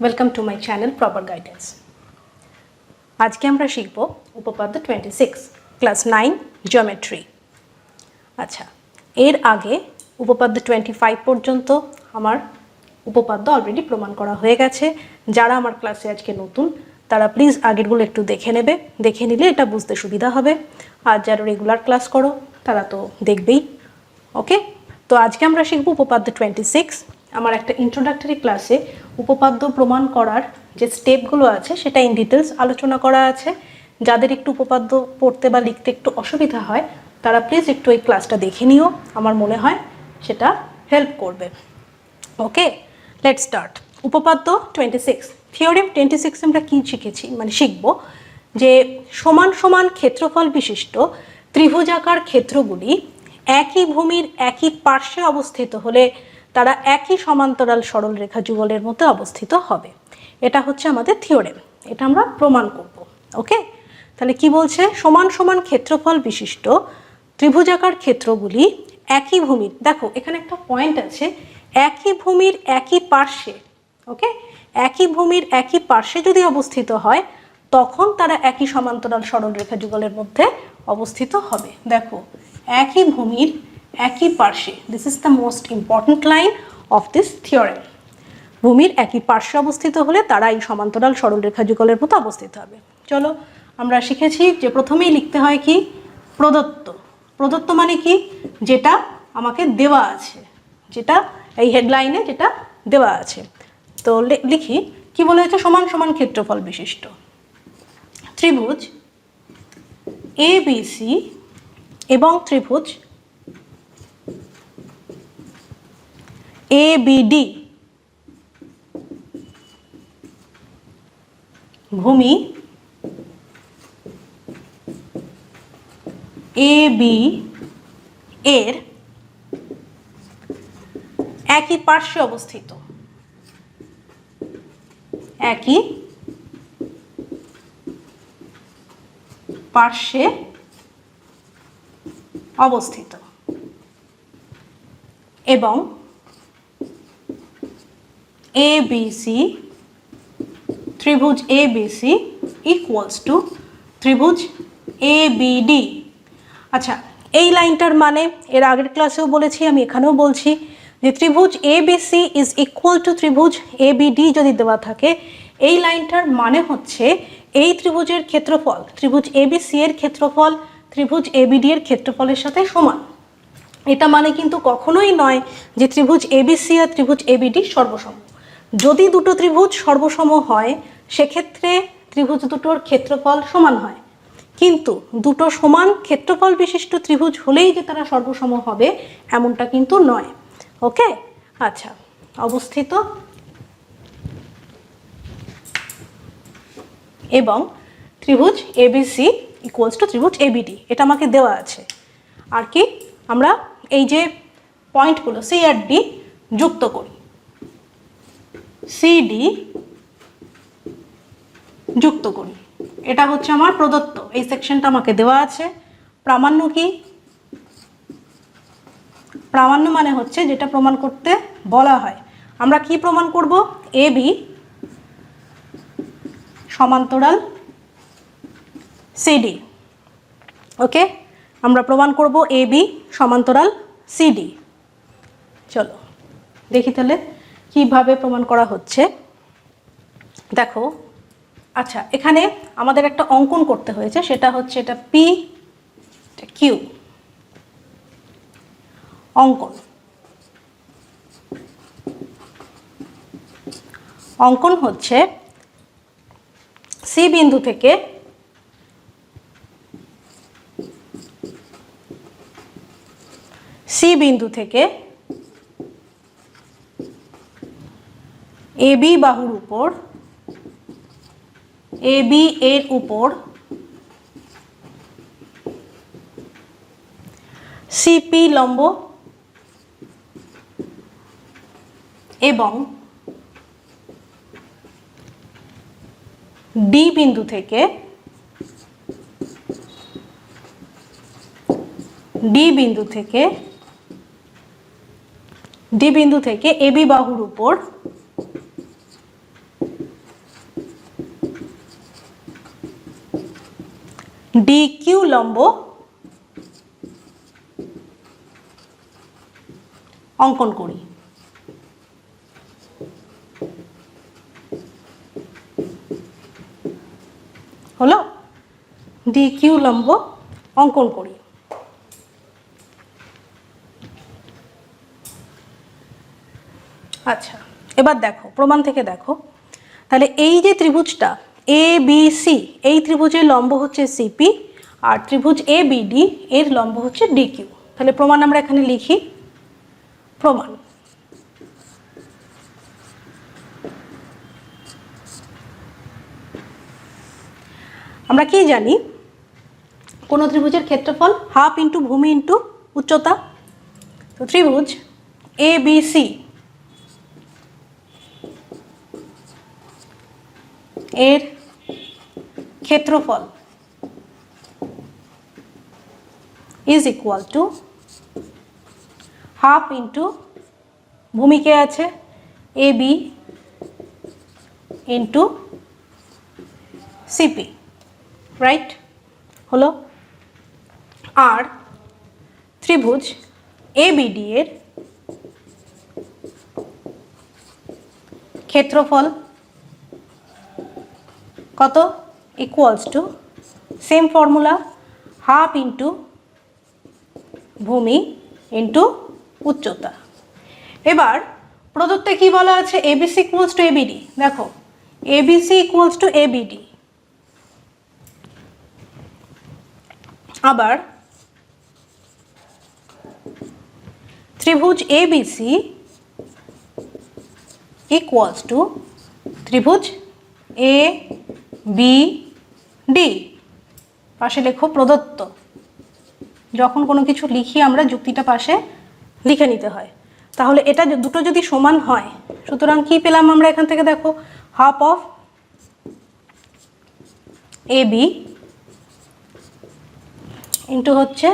Welcome to my channel proper guidance. আজকে আমরা শিখব উপপাদ্য 26 ক্লাস 9 জিওমেট্রি। আচ্ছা, এর আগে উপপাদ্য 25 পর্যন্ত আমার উপপাদ্য অলরেডি প্রমাণ করা হয়ে গেছে। যারা আমার ক্লাসে আজকে নতুন তারা প্লিজ আগেরগুলো একটু দেখে নেবে, দেখে নিলে এটা বুঝতে সুবিধা হবে। আর যারা রেগুলার ক্লাস করো তারা তো দেখবেই। ওকে, তো আজকে আমরা শিখব উপপাদ্য 26। আমার একটা ইন্ট্রোডাক্টরি ক্লাসে উপপাদ্য প্রমাণ করার যে স্টেপগুলো আছে সেটা ইন ডিটেলস আলোচনা করা আছে। যাদের একটু উপপাদ্য পড়তে বা লিখতে একটু অসুবিধা হয় তারা প্লিজ একটু এই ক্লাসটা দেখে নিও, আমার মনে হয় সেটা হেল্প করবে। ওকে, লেটস স্টার্ট। উপপাদ্য 26, থিওরেম 26 আমরা কী শিখেছি, মানে শিখব যে সমান সমান ক্ষেত্রফল বিশিষ্ট ত্রিভুজাকার ক্ষেত্রগুলি একই ভূমির একই পার্শ্বে অবস্থিত হলে তারা একই সমান্তরাল সরলরেখা যুগলের মধ্যে অবস্থিত হবে। এটা হচ্ছে আমাদের থিওরেম, এটা আমরা প্রমাণ করব। ওকে, তাহলে কি বলছে, সমান সমান ক্ষেত্রফল বিশিষ্ট ত্রিভুজাকার ক্ষেত্রগুলি একই ভূমির, দেখো এখানে একটা পয়েন্ট আছে, একই ভূমির একই পার্শ্বে। ওকে, একই ভূমির একই পার্শ্বে যদি অবস্থিত হয় তখন তারা একই সমান্তরাল সরলরেখা যুগলের মধ্যে অবস্থিত হবে। দেখো, একই ভূমির একই পার্শ্বে, this is the most important line of this theorem. ভূমির একই পার্শ্বে অবস্থিত হলে তারা এই সমান্তরাল সরলরেখা যুগলের মতো অবস্থিত হবে। চলো, আমরা শিখেছি যে প্রথমেই লিখতে হয় কি, প্রদত্ত। প্রদত্ত মানে কি, যেটা আমাকে দেওয়া আছে, যেটা এই হেডলাইনে যেটা দেওয়া আছে। তো লিখি কি বলা হয়েছে, সমান সমান ক্ষেত্রফল বিশিষ্ট ত্রিভুজ ABC এবং ত্রিভুজ ABD ভূমি AB এর একই পার্শ্বে অবস্থিত, একই পার্শ্বে অবস্থিত এবং ABC ত্রিভুজ ABC ইকুয়ালস টু ত্রিভুজ ABD। আচ্ছা, এই লাইনটার মানে এর আগের ক্লাসেও বলেছি, আমি এখানেও বলছি যে ত্রিভুজ ABC ইজ ইকুয়াল টু ত্রিভুজ ABD যদি দেওয়া থাকে, এই লাইনটার মানে হচ্ছে এই ত্রিভুজের ক্ষেত্রফল, ত্রিভুজ ABC এর ক্ষেত্রফল ত্রিভুজ ABD এর ক্ষেত্রফলের সাথে সমান। এটা মানে কিন্তু কখনোই নয় যে ত্রিভুজ ABC আর ত্রিভুজ ABD সর্বসম। যদি দুটো ত্রিভুজ সর্বসম হয় সেক্ষেত্রে ত্রিভুজ দুটোর ক্ষেত্রফল সমান হয়, কিন্তু দুটো সমান ক্ষেত্রফল বিশিষ্ট ত্রিভুজ হলেই যে তারা সর্বসম হবে এমনটা কিন্তু নয়। ওকে, আচ্ছা, অবস্থিত এবং ত্রিভুজ ABC ইকুয়ালস টু ত্রিভুজ ABD, এটা আমাকে দেওয়া আছে। আর কি, আমরা এই যে পয়েন্টগুলো C আর D যুক্ত করি, CD যুক্ত করি, এটা হচ্ছে আমার প্রদত্ত, এই সেকশনটা আমাকে দেওয়া আছে। প্রামাণ্য কি, প্রামাণ্য মানে হচ্ছে যেটা প্রমাণ করতে বলা হয়। আমরা কি প্রমাণ করব, AB সমান্তরাল CD। ওকে, আমরা প্রমাণ করব AB সমান্তরাল CD। চলো দেখি তাহলে কিভাবে প্রমাণ করা হচ্ছে। দেখো, আচ্ছা, এখানে আমাদের একটা অঙ্কন করতে হয়েছে, সেটা হচ্ছে এটা P, এটা Q। অঙ্কন, অঙ্কন হচ্ছে C বিন্দু থেকে AB বাহুর উপর, AB এর উপর CP লম্ব এবং D বিন্দু থেকে ডি বিন্দু থেকে এবি বাহুর উপর ডিকিউ লম্ব অঙ্কন করি। হলো, ডিকিউ লম্ব অঙ্কন করি। আচ্ছা, এবার দেখো প্রমাণ থেকে দেখো, তাহলে এই যে ত্রিভুজটা এ বি সি, এই ত্রিভুজের লম্ব হচ্ছে সিপি, আর ত্রিভুজ এ বি ডি এর লম্ব হচ্ছে ডিকিউ। তাহলে প্রমাণ আমরা এখানে লিখি। প্রমাণ, আমরা কি জানি, কোন ত্রিভুজের ক্ষেত্রফল হাফ ইন্টু ভূমি ইন্টু উচ্চতা। তো ত্রিভুজ এ বি সি এর ক্ষেত্রফল is equal to half into ভূমিকে আছে A B into CP, right? হলো। আর ত্রিভুজ এ বি ডি এর ক্ষেত্রফল কত? Equals to same formula, half into ভূমি ইন্টু উচ্চতা। এবার প্রদত্তে কি বলা আছে? ABC equals to ABD. দেখো এবিসি ইকুয়ালস টু এবিডি, আবার ত্রিভুজ এবিসি ইকুয়ালস টু ত্রিভুজ এ বি ডি। পাশে লেখো প্রদত্ত। যখন কোনো কিছু লিখি আমরা যুক্তিটা পাশে লিখে নিতে হয়। তাহলে এটা দুটো যদি সমান হয়, সুতরাং কি পেলাম আমরা এখান থেকে? দেখো half of A B into হচ্ছে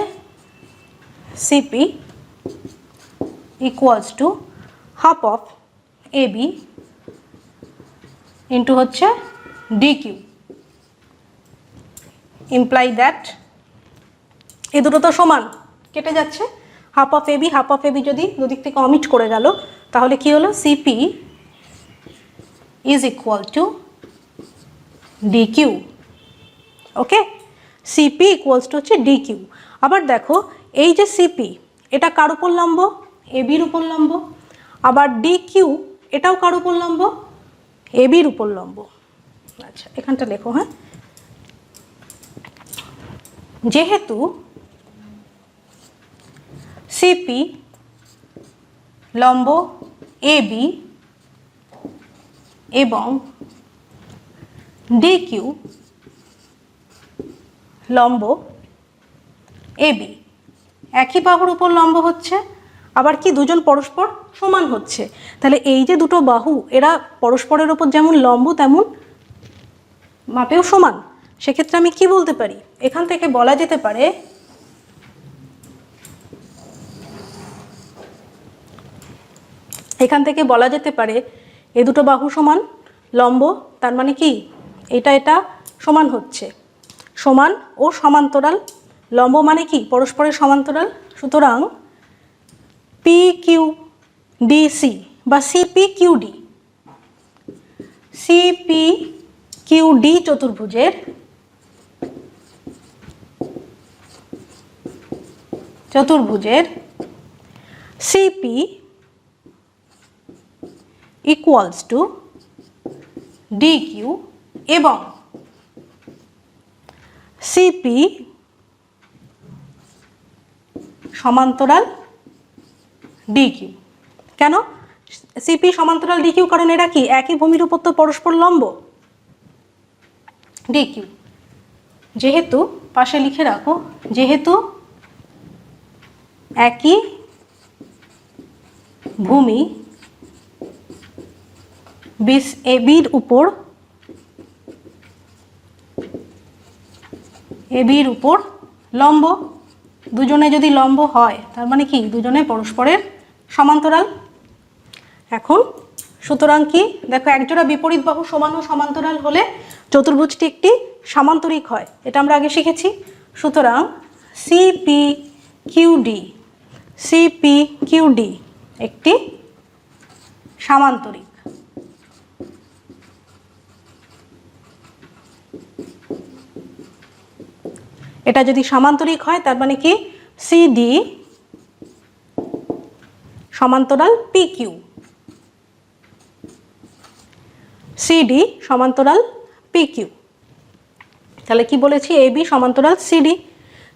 CP equals to half of A B into হচ্ছে ডিকিউ। ইমপ্লাই দ্যাট এ দুটো তো সমান, কেটে যাচ্ছে। Half of AB half of AB যদি দুদিক থেকে অমিট করে গেল, তাহলে কি হলো? CP is equal to DQ. Okay, CP equals to হচ্ছে ডিকিউ। আবার দেখো এই যে সিপি, এটা কার উপর লম্ব? এবির উপর লম্ব। আবার ডিকিউ এটাও কার উপর লম্ব? এবির উপর লম্ব। আচ্ছা, এখানটা লেখো। হ্যাঁ, যেহেতু সিপি লম্ব এবি এবং ডিকিউ লম্ব এবি, একই বাহুর উপর লম্ব হচ্ছে, আবার কি দুজন পরস্পর সমান হচ্ছে। তাহলে এই যে দুটো বাহু, এরা পরস্পরের ওপর যেমন লম্ব তেমন মাপেও সমান। সেক্ষেত্রে আমি কি বলতে পারি? এখান থেকে বলা যেতে পারে এ দুটো বাহু সমান, লম্ব, তার মানে কি এটা এটা সমান হচ্ছে। সমান ও সমান্তরাল, লম্ব মানে কি পরস্পরের সমান্তরাল। সুতরাং পি কিউ ডিসি বা সিপি কিউডি, সিপি কিউডি চতুর্ভুজের সিপি ইকুয়ালস টু ডিকিউ এবং সিপি সমান্তরাল ডিকিউ। কেন সিপি সমান্তরাল ডিকিউ? কারণ এরা কি একই ভূমির উপর তো পরস্পর লম্ব। ডিকিউ যেহেতু, পাশে লিখে রাখো, যেহেতু একই ভূমি এবির উপর লম্ব, দুজনে যদি লম্ব হয় তার মানে কি দুজনে পরস্পরের সমান্তরাল। এখন সুতরাং কি দেখো, একজোড়া বিপরীত বাহু সমান ও সমান্তরাল হলে চতুর্ভুজটি একটি সামান্তরিক হয় এটা আমরা আগে শিখেছি। সুতরাং সিপিকিউডি একটি সামান্তরিক। এটা যদি সামান্তরিক হয় তার মানে কি সিডি সমান্তরাল পিকিউ, সিডি সমান্তরাল পিকিউ। তাহলে কি বলেছি এবি সমান্তরাল সিডি,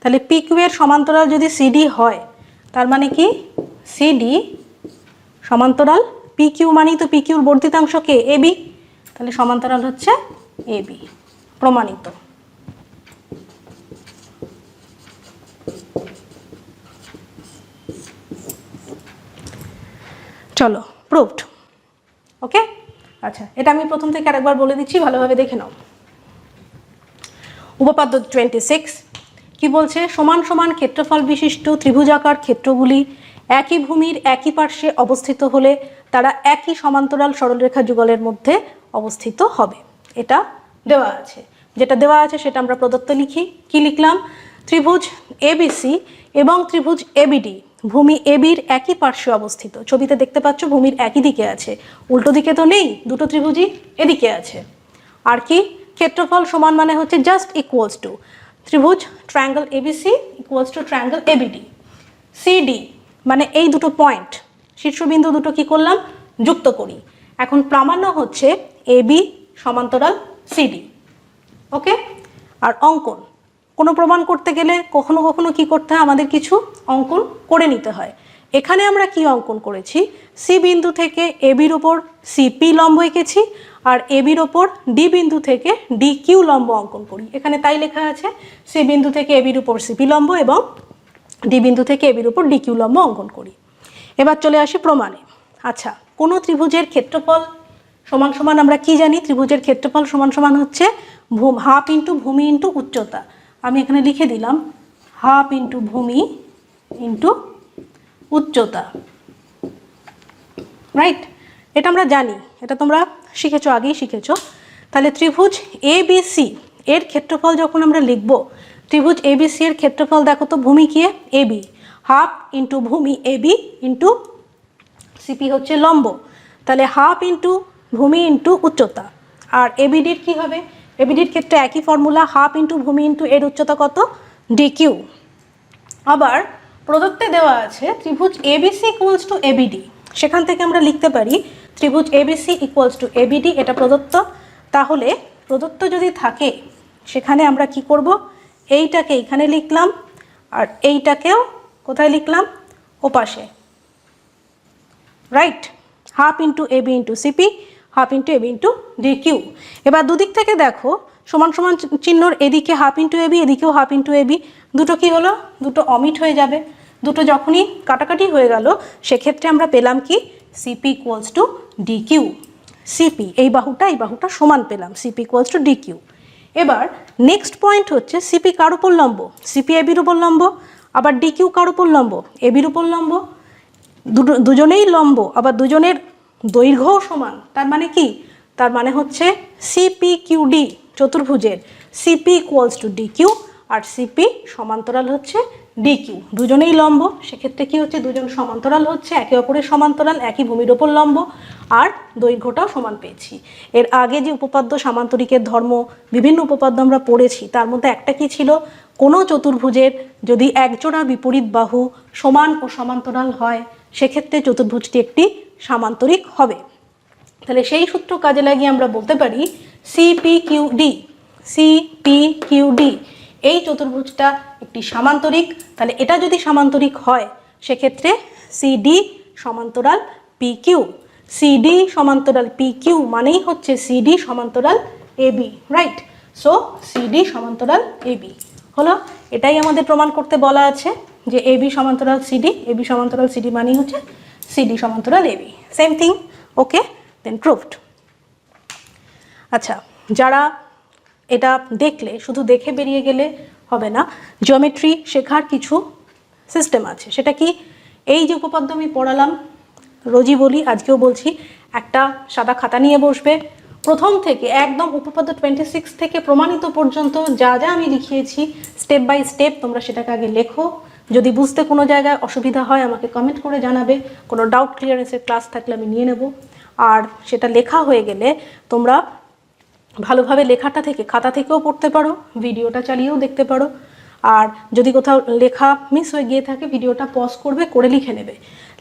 তাহলে পিকিউ এর সমান্তরাল যদি সিডি হয় তার মানে কি সিডি সমান্তরাল পিকিউ, মানেই তো পিকিউর বর্ধিতাংশ কে এবি, তাহলে সমান্তরাল হচ্ছে এবি, প্রমাণিত। চলো প্রুভড। ওকে, আচ্ছা এটা আমি প্রথম থেকে আরেকবার বলে দিচ্ছি, ভালোভাবে দেখে নাও। উপপাদ্য 26 কি বলছে, সমান সমান ক্ষেত্রফল বিশিষ্ট ত্রিভুজাকার ক্ষেত্রগুলি একই ভূমির একই পার্শ্বে অবস্থিত হলে তারা একই সমান্তরাল সরলরেখা যুগলের মধ্যে অবস্থিত হবে। এটা দেওয়া আছে, যেটা দেওয়া আছে সেটা আমরা প্রদত্ত লিখি। কি লিখলাম, ত্রিভুজ এবিসি এবং ত্রিভুজ এবিডি ভূমি এবির একই পার্শ্বে অবস্থিত। ছবিতে দেখতে পাচ্ছ ভূমির একই দিকে আছে, উল্টো দিকে তো নেই, দুটো ত্রিভুজই এদিকে আছে। আর কি ক্ষেত্রফল সমান মানে হচ্ছে জাস্ট ইকুয়ালস টু ত্রিভুজ triangle ABC equals two triangle ABD. CD মানে এই দুটো পয়েন্ট শীর্ষবিন্দু দুটো কি করলাম, যুক্ত করি। এখন প্রামাণ্য হচ্ছে এবি সমান্তরাল সিডি। ওকে, আর অঙ্কন, কোনো প্রমাণ করতে গেলে কখনো কখনো কি করতে হয়, আমাদের কিছু অঙ্কন করে নিতে হয়। এখানে আমরা কি অঙ্কন করেছি, সি বিন্দু থেকে এবির ওপর সিপি লম্ব এঁকেছি, আর এবির ওপর ডি বিন্দু থেকে ডি কিউ লম্ব অঙ্কন করি। এখানে তাই লেখা আছে সি বিন্দু থেকে এবির উপর সিপি লম্ব এবং ডি বিন্দু থেকে এবির উপর ডি কিউ লম্ব অঙ্কন করি। এবার চলে আসি প্রমাণে। আচ্ছা, কোনো ত্রিভুজের ক্ষেত্রফল সমান সমান আমরা কি জানি, ত্রিভুজের ক্ষেত্রফল সমান সমান হচ্ছে হাফ ইন্টু ভূমি ইন্টু উচ্চতা। আমি এখানে লিখে দিলাম হাফ ইন্টু ভূমি ইন্টু উচ্চতা, রাইট? এটা আমরা জানি, এটা তোমরা শিখেছো, আগেই শিখেছো। তাহলে ত্রিভুজ এবিসি এর ক্ষেত্রফল যখন আমরা লিখব, ত্রিভুজ এবিসি এর ক্ষেত্রফল দেখো তো, ভূমি কি এবি, হাফ ইন্টু ভূমি এবি ইন্টু সিপি হচ্ছে লম্ব, তাহলে হাফ ইন্টু ভূমি ইন্টু উচ্চতা। আর এবিডির কি হবে, এবিডির ক্ষেত্রে একই ফর্মুলা, হাফ ইন্টু ভূমি ইন্টু এর উচ্চতা কত, ডি কিউ। আবার প্রদত্তে দেওয়া আছে ত্রিভুজ এবিসি ইকুয়ালস টু এবিডি, সেখান থেকে আমরা লিখতে পারি ত্রিভুজ এবিসি ইকুয়ালস টু এবিডি, এটা প্রদত্ত। তাহলে প্রদত্ত যদি থাকে সেখানে আমরা কি করব, এইটাকে এখানে লিখলাম আর এইটাকেও কোথায় লিখলাম, ওপাশে, right? Half into A B into C P, half into A B into D Q. এবার দুদিক থেকে দেখো সমান সমান চিহ্নর এদিকে হাফ ইন্টু এবি, এদিকেও হাফ ইন্টু এবি, দুটো কি হলো, দুটো অমিট হয়ে যাবে। দুটো যখনই কাটাকাটি হয়ে গেল সেক্ষেত্রে আমরা পেলাম কি, C P equals to D Q. C P এই বাহুটা সমান পেলাম, C P equals to D Q. এবার নেক্সট পয়েন্ট হচ্ছে সিপি কার উপর লম্ব, সিপি এবির উপর লম্ব, আবার ডি কিউ কার উপর লম্ব, এবির উপর লম্ব। দুজনেই লম্ব, আবার দুজনের দৈর্ঘ্যও সমান। তার মানে কি, তার মানে হচ্ছে সিপি কিউ ডি চতুর্ভুজের CP equals to D Q, আর সিপি সমান্তরাল হচ্ছে ডি কিউ। দুজনেই লম্ব, সেক্ষেত্রে কি হচ্ছে, দুজন সমান্তরাল হচ্ছে, একে অপরের সমান্তরাল, একই ভূমির ওপর লম্ব, আর দৈর্ঘ্যটাও সমান পেয়েছি। এর আগে যে উপপাদ্য সামান্তরিকের ধর্ম বিভিন্ন উপপাদ্য আমরা পড়েছি, তার মধ্যে একটা কি ছিল, কোনো চতুর্ভুজের যদি একজোড়া বিপরীত বাহু সমান ও সমান্তরাল হয় সেক্ষেত্রে চতুর্ভুজটি একটি সামান্তরিক হবে। তাহলে সেই সূত্র কাজে লাগিয়ে আমরা বলতে পারি সিপিকিউডি এই চতুর্ভুজটা একটি সামান্তরিক। তাহলে এটা যদি সামান্তরিক হয় সেক্ষেত্রে সিডি সমান্তরাল পিকিউ, সিডি সমান্তরাল পিকিউ মানেই হচ্ছে সিডি সমান্তরাল এবি, রাইট? সো সিডি সমান্তরাল এবি হলো, এটাই আমাদের প্রমাণ করতে বলা আছে যে এবি সমান্তরাল সিডি, এবি সমান্তরাল সিডি মানেই হচ্ছে সিডি সমান্তরাল এবি, সেম থিং। ওকে, দেন প্রুভড। আচ্ছা, যারা এটা দেখলে, শুধু দেখে বেরিয়ে গেলে হবে না, জিওমেট্রি শেখার কিছু সিস্টেম আছে। সেটা কি, এই যে উপপাদ্য আমি পড়ালাম, রোজই বলি, আজকেও বলছি, একটা সাদা খাতা নিয়ে বসবে, প্রথম থেকে একদম উপপাদ্য 26 থেকে প্রমাণিত পর্যন্ত যা যা আমি লিখিয়েছি স্টেপ বাই স্টেপ তোমরা সেটাকে আগে লেখো। যদি বুঝতে কোনো জায়গায় অসুবিধা হয় আমাকে কমেন্ট করে জানাবে, কোনো ডাউট ক্লিয়ারেন্সের ক্লাস থাকলে আমি নিয়ে নেব। আর সেটা লেখা হয়ে গেলে তোমরা ভালোভাবে লেখাটা থেকে খাতা থেকেও পড়তে পারো, ভিডিওটা চালিয়েও দেখতে পারো। আর যদি কোথাও লেখা মিস হয়ে গিয়ে থাকে ভিডিওটা পজ করবে, করে লিখে নেবে।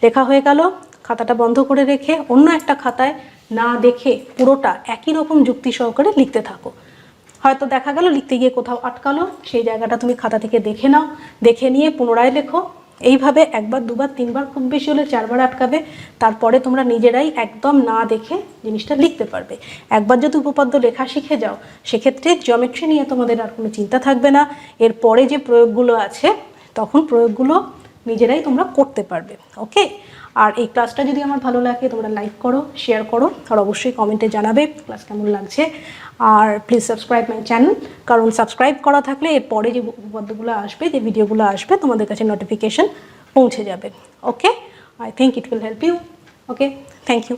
লেখা হয়ে গেল, খাতাটা বন্ধ করে রেখে অন্য একটা খাতায় না দেখে পুরোটা একই রকম যুক্তি সহকারে লিখতে থাকো। হয়তো দেখা গেল লিখতে গিয়ে কোথাও আটকালো, সেই জায়গাটা তুমি খাতা থেকে দেখে নাও, দেখে নিয়ে পুনরায় লেখো। এইভাবে একবার দুবার তিনবার, খুব বেশি হলে 4 বার আটকাবে। তারপরে তোমরা নিজেরাই একদম না দেখে জিনিসটা লিখতে পারবে। একবার যদি উপপাদ্য লেখা শিখে যাও সেক্ষেত্রে জিওমেট্রি নিয়ে তোমাদের আর কোনো চিন্তা থাকবে না। এরপরে যে প্রয়োগগুলো আছে তখন প্রয়োগগুলো নিজেরাই তোমরা করতে পারবে। ওকে, আর এই ক্লাসটা যদি আমার ভালো লাগে তোমরা লাইক করো, শেয়ার করো, আর অবশ্যই কমেন্টে জানাবে ক্লাস কেমন লাগছে। আর প্লিজ সাবস্ক্রাইব মাই চ্যানেল, কারণ সাবস্ক্রাইব করা থাকলে এরপরে যে উপপাদ্যগুলো আসবে, যে ভিডিওগুলো আসবে তোমাদের কাছে নোটিফিকেশন পৌঁছে যাবে। Okay, I think it will help you. Okay, thank you.